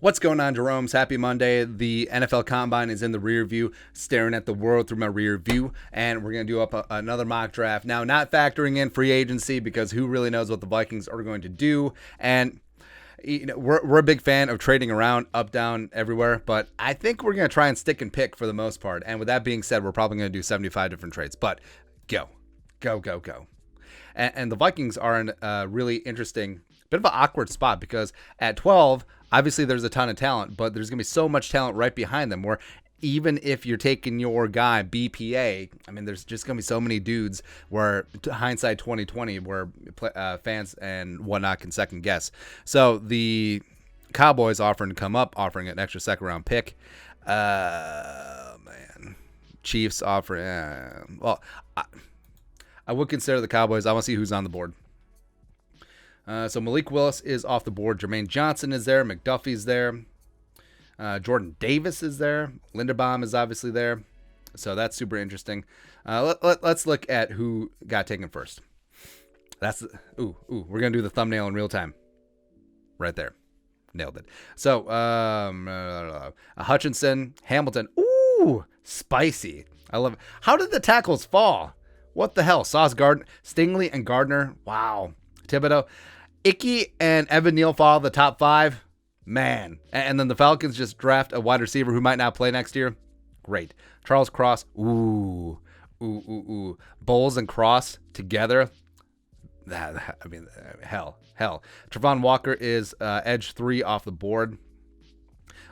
What's going on, Jerome's? Happy Monday. The NFL Combine is in the rear view, staring at the world through my rear view, and we're going to do up another mock draft. Now, not factoring in free agency because who really knows what the Vikings are going to do, and we're a big fan of trading around, up, down, everywhere, but I think we're going to try and stick and pick for the most part, and with that being said, we're probably going to do 75 different trades, but go. And the Vikings are in a really interesting, bit of an awkward spot because at 12, obviously there's a ton of talent, but there's going to be so much talent right behind them where even if you're taking your guy BPA, I mean, there's just going to be so many dudes where hindsight 2020 where fans and whatnot can second guess. So the Cowboys offering to come up, offering an extra second round pick. Chiefs offering, I would consider the Cowboys. I want to see who's on the board. So Malik Willis is off the board. Jermaine Johnson is there. McDuffie's there. Jordan Davis is there. Linderbaum is obviously there. So that's super interesting. Let's look at who got taken first. We're going to do the thumbnail in real time. Right there. Nailed it. So Hutchinson, Hamilton. Ooh, spicy. I love it. How did the tackles fall? What the hell? Sauce Gardner, Stingley and Gardner. Wow. Thibodeau. Icky and Evan Neal follow the top 5. Man. And then the Falcons just draft a wide receiver who might not play next year. Great. Charles Cross. Ooh. Bowles and Cross together. Hell. Trevon Walker is edge 3 off the board.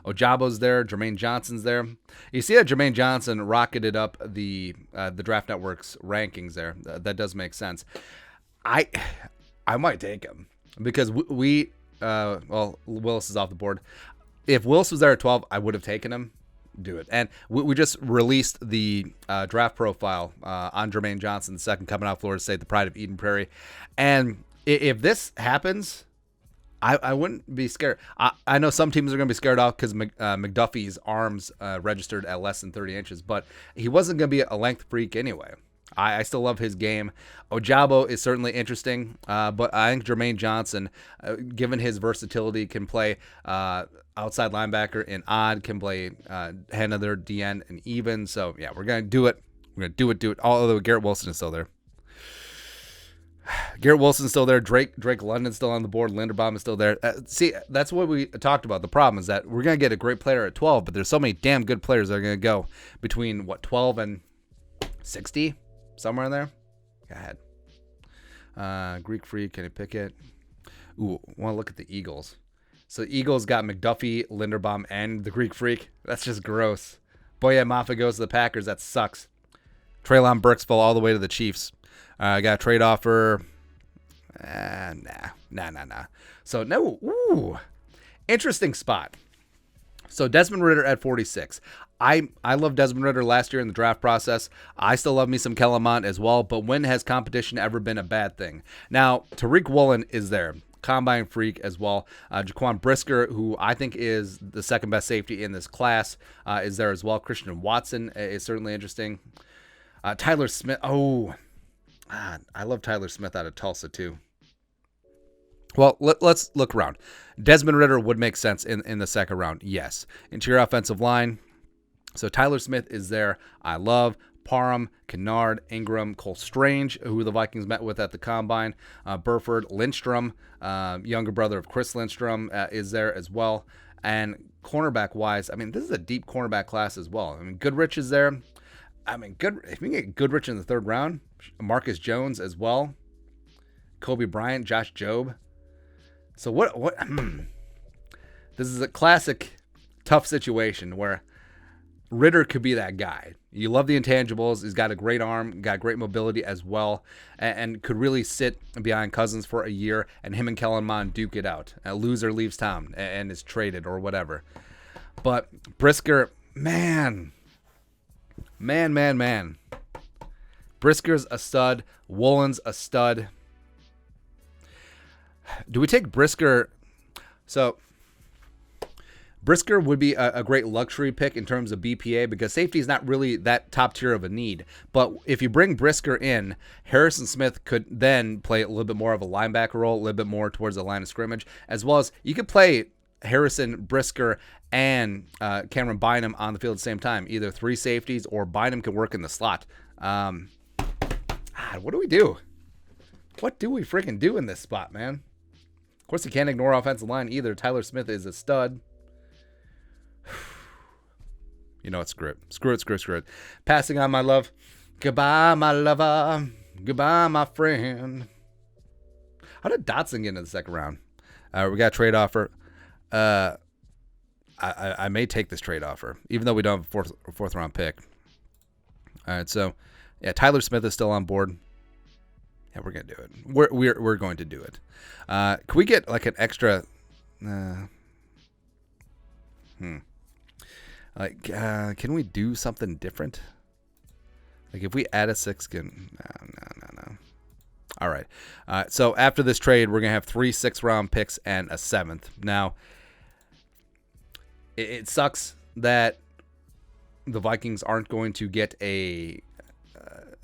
Ojabo's there. Jermaine Johnson's there. You see that Jermaine Johnson rocketed up the Draft Network's rankings there. That does make sense. I might take him because Willis is off the board. If Willis was there at 12, I would have taken him. Do it. And we just released the draft profile on Jermaine Johnson, the second coming out of Florida State, the pride of Eden Prairie. And if this happens, I wouldn't be scared. I know some teams are going to be scared off because McDuffie's arms registered at less than 30 inches, but he wasn't going to be a length freak anyway. I still love his game. Ojabo is certainly interesting, but I think Jermaine Johnson, given his versatility, can play outside linebacker in odd, can play another DN and even. So, yeah, we're going to do it. We're going to do it. Although Garrett Wilson is still there. Drake London's still on the board. Linderbaum is still there. See, that's what we talked about. The problem is that we're going to get a great player at 12, but there's so many damn good players that are going to go between, 12 and 60? Somewhere in there. Go ahead. Greek Freak, can I pick it? Ooh, I want to look at the Eagles. So the Eagles got McDuffie, Linderbaum, and the Greek Freak. That's just gross. Boye Mafa goes to the Packers. That sucks. Treylon Burks fell all the way to the Chiefs. I got a trade offer. Nah. So, no. Ooh. Interesting spot. So Desmond Ridder at 46. I love Desmond Ridder last year in the draft process. I still love me some Kellen Mond as well, but when has competition ever been a bad thing? Now, Tariq Woolen is there. Combine freak as well. Jaquan Brisker, who I think is the second best safety in this class, is there as well. Christian Watson is certainly interesting. Tyler Smith. I love Tyler Smith out of Tulsa too. Well, let's look around. Desmond Ridder would make sense in the second round. Yes. Interior offensive line. So Tyler Smith is there. I love Parham, Kennard, Ingram, Cole Strange, who the Vikings met with at the Combine. Burford, Lindstrom, younger brother of Chris Lindstrom, is there as well. And cornerback-wise, this is a deep cornerback class as well. Goodrich is there. If we can get Goodrich in the third round, Marcus Jones as well. Kobe Bryant, Josh Jobe. So what? This is a classic tough situation where Ridder could be that guy. You love the intangibles. He's got a great arm, got great mobility as well, and could really sit behind Cousins for a year, and him and Kellen Mond duke it out. A loser leaves town and is traded or whatever. But Brisker, man. Brisker's a stud. Woolen's a stud. Do we take Brisker? So Brisker would be a great luxury pick in terms of BPA because safety is not really that top tier of a need. But if you bring Brisker in, Harrison Smith could then play a little bit more of a linebacker role, a little bit more towards the line of scrimmage, as well as you could play Harrison, Brisker, and Cameron Bynum on the field at the same time. Either 3 safeties or Bynum can work in the slot. What do we do? What do we freaking do in this spot, man? Of course, you can't ignore offensive line either. Tyler Smith is a stud. You know what? Screw it. Screw it. Passing on, my love. Goodbye, my lover. Goodbye, my friend. How did Dotson get into the second round? We got a trade offer. I may take this trade offer, even though we don't have a fourth round pick. All right, so yeah, Tyler Smith is still on board. Yeah, we're gonna do it. We're going to do it. Can we get like an extra? Can we do something different? Like if we add a 6, no. All right. So after this trade, we're gonna have 3 6th-round picks and a 7th. Now, it sucks that the Vikings aren't going to get a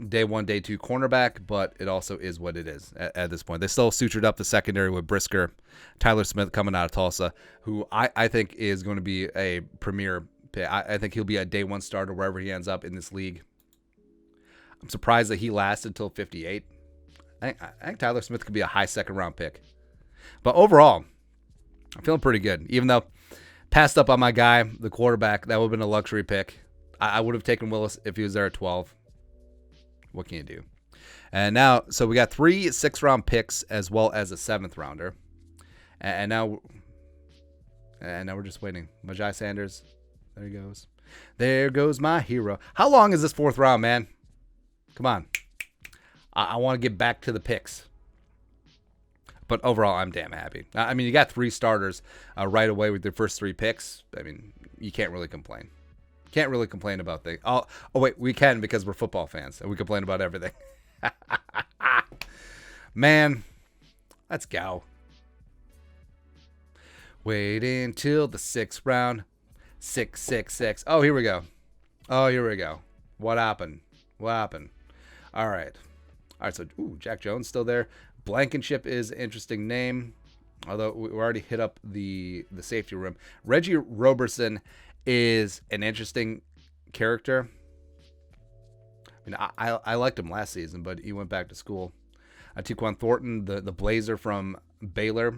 day 1, day 2 cornerback, but it also is what it is at this point. They still sutured up the secondary with Brisker, Tyler Smith coming out of Tulsa, who I think is going to be a premier pick. I think he'll be a day 1 starter wherever he ends up in this league. I'm surprised that he lasted until 58. I think Tyler Smith could be a high 2nd-round pick. But overall, I'm feeling pretty good. Even though passed up on my guy, the quarterback, that would have been a luxury pick. I would have taken Willis if he was there at 12. What can you do? And now, so we got 3 6th-round picks as well as a 7th rounder. And now we're just waiting. Majai Sanders, there he goes. There goes my hero. How long is this 4th round, man? Come on. I want to get back to the picks. But overall, I'm damn happy. I mean, you got 3 starters right away with your first 3 picks. I mean, you can't really complain. Can't really complain about things. Oh, wait, we can because we're football fans and we complain about everything. Man, let's go. Wait until the 6th round. 6, 6, 6. Oh, here we go. What happened? All right. So, Jack Jones still there. Blankenship is an interesting name, although we already hit up the safety room. Reggie Roberson is an interesting character. I mean, I liked him last season, but he went back to school. Tyquan Thornton, the Blazer from Baylor.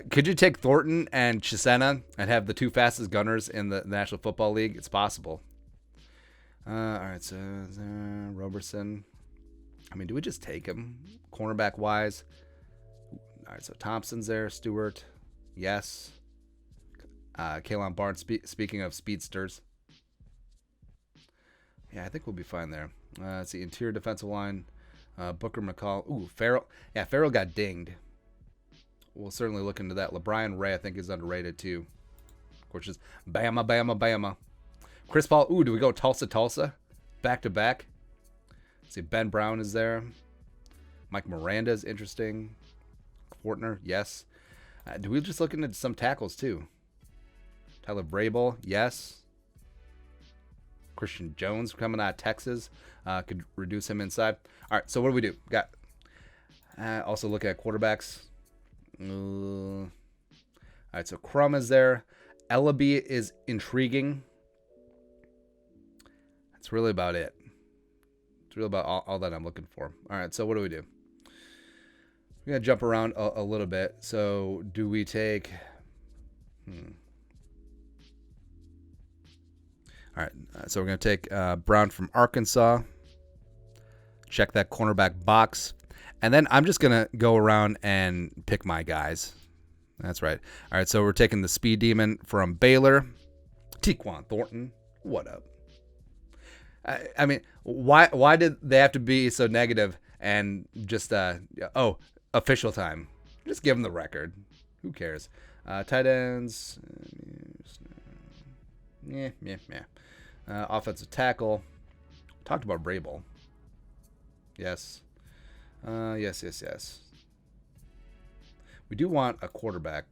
Could you take Thornton and Chisena and have the 2 fastest gunners in the National Football League? It's possible. All right, so Roberson. I mean, do we just take him cornerback wise? All right, so Thompson's there. Stewart, yes. Kalen Barnes, speaking of speedsters. Yeah, I think we'll be fine there. Let's see, interior defensive line. Booker McCall. Farrell. Yeah, Farrell got dinged. We'll certainly look into that. LeBron Ray, I think, is underrated too. Of course, just Bama. Chris Paul. Do we go Tulsa? Back to back. Let's see, Ben Brown is there. Mike Miranda is interesting. Fortner, yes. Do we just look into some tackles too? Tyler Vrabel, yes. Christian Jones coming out of Texas. Could reduce him inside. All right, so what do we do? Got also look at quarterbacks. All right, so Crum is there. Ellaby is intriguing. That's really about it. It's really about all that I'm looking for. All right, so what do we do? We're going to jump around a little bit. So do we take... All right, so we're going to take Brown from Arkansas. Check that cornerback box. And then I'm just going to go around and pick my guys. That's right. All right, so we're taking the speed demon from Baylor. Tyquan Thornton. What up? I mean, why did they have to be so negative and just, official time? Just give them the record. Who cares? Tight ends. Yeah. Offensive tackle. Talked about Vrabel. Yes. Yes. We do want a quarterback.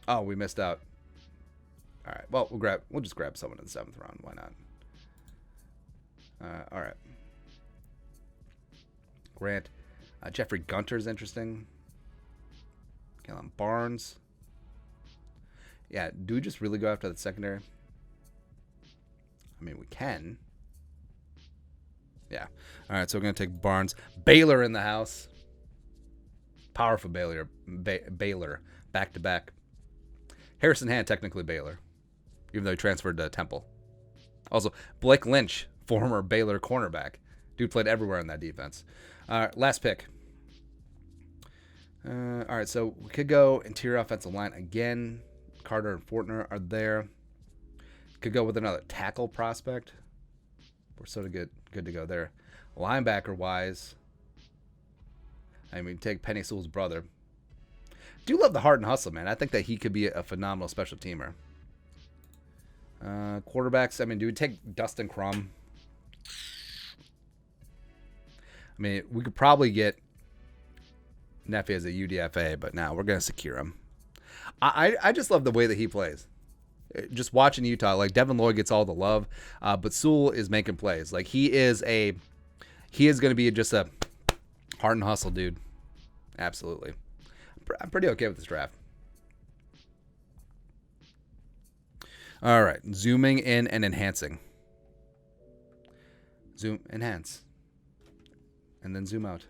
Oh, we missed out. All right. Well, we'll just grab someone in the 7th round. Why not? All right. Grant. Jeffrey Gunter's interesting. Kellen Barnes. Yeah, do we just really go after the secondary? I mean, we can. Yeah. All right, so we're going to take Barnes. Baylor in the house. Powerful Baylor. Baylor. Back-to-back. Harrison Hand, technically Baylor, even though he transferred to Temple. Also, Blake Lynch, former Baylor cornerback. Dude played everywhere in that defense. Last pick. All right, so we could go interior offensive line again. Carter and Fortner are there. Could go with another tackle prospect. We're sort of good to go there. Linebacker-wise, I mean, take Penei Sewell's brother. Do love the heart and hustle, man. I think that he could be a phenomenal special teamer. Quarterbacks, I mean, do we take Dustin Crum? I mean, we could probably get Neff as a UDFA, but now we're going to secure him. I just love the way that he plays. Just watching Utah, like Devin Lloyd gets all the love, but Sewell is making plays. Like he is going to be just a heart and hustle dude. Absolutely. I'm pretty okay with this draft. All right, zooming in and enhancing. Zoom, enhance, and then zoom out.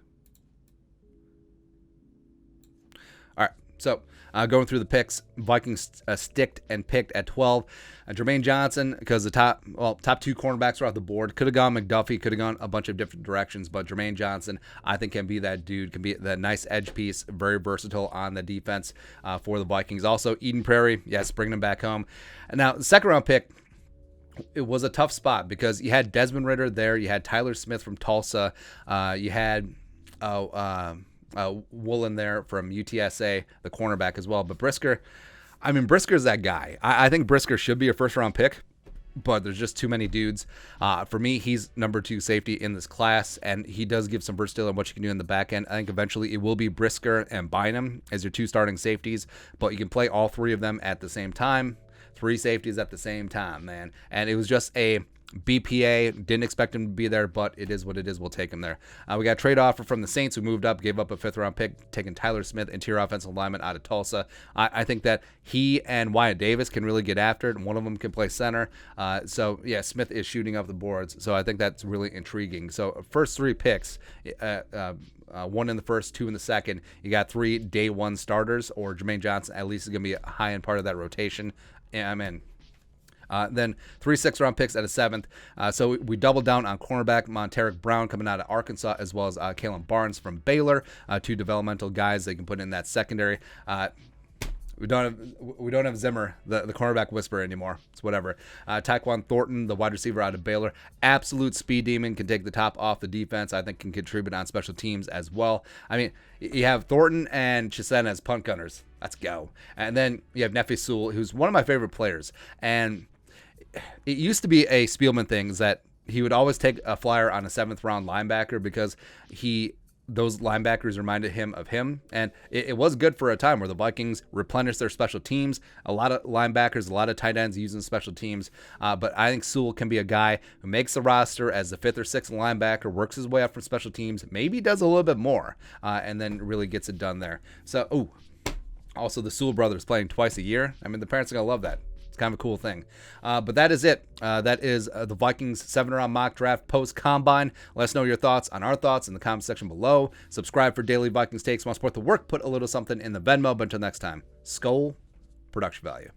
All right, so going through the picks, Vikings sticked and picked at 12. Jermaine Johnson, because the top two cornerbacks are off the board. Could have gone McDuffie, could have gone a bunch of different directions, but Jermaine Johnson, I think, can be that dude, can be that nice edge piece, very versatile on the defense for the Vikings. Also, Eden Prairie, yes, bringing him back home. And now, the second round pick, it was a tough spot because you had Desmond Ridder there, you had Tyler Smith from Tulsa, you had Woolen there from UTSA, the cornerback as well. But Brisker, I mean, Brisker's that guy. I think Brisker should be a first-round pick, but there's just too many dudes. For me, he's number 2 safety in this class, and he does give some versatility on what you can do in the back end. I think eventually it will be Brisker and Bynum as your 2 starting safeties, but you can play all 3 of them at the same time. 3 safeties at the same time, man. And it was just a BPA. Didn't expect him to be there, but it is what it is. We'll take him there. We got a trade offer from the Saints, who moved up, gave up a 5th-round pick, taking Tyler Smith, interior offensive lineman out of Tulsa. I think that he and Wyatt Davis can really get after it, and one of them can play center. So, yeah, Smith is shooting up the boards. So I think that's really intriguing. So first 3 picks, 1 in the first, 2 in the second. You got 3 day 1 starters, or Jermaine Johnson at least is going to be a high-end part of that rotation. Yeah, I'm in. Then 3 6th-round picks at a 7th. So we doubled down on cornerback Monteric Brown coming out of Arkansas, as well as Kalen Barnes from Baylor, 2 developmental guys they can put in that secondary. We don't have Zimmer, the cornerback whisperer anymore. It's whatever. Tyquan Thornton, the wide receiver out of Baylor, absolute speed demon, can take the top off the defense. I think can contribute on special teams as well. I mean, you have Thornton and Chisen as punt gunners. Let's go. And then you have Neff Sewell, who's one of my favorite players. And it used to be a Spielman thing that he would always take a flyer on a 7th-round linebacker because those linebackers reminded him of him. And it was good for a time where the Vikings replenished their special teams. A lot of linebackers, a lot of tight ends using special teams. But I think Sewell can be a guy who makes the roster as the 5th or 6th linebacker, works his way up from special teams, maybe does a little bit more, and then really gets it done there. So, also the Sewell brothers playing twice a year. I mean, the parents are going to love that. It's kind of a cool thing. But that is it. That is the Vikings 7th-round mock draft post-combine. Let us know your thoughts on our thoughts in the comment section below. Subscribe for daily Vikings takes. Want to support the work, put a little something in the Venmo. But until next time, Skull Production Value.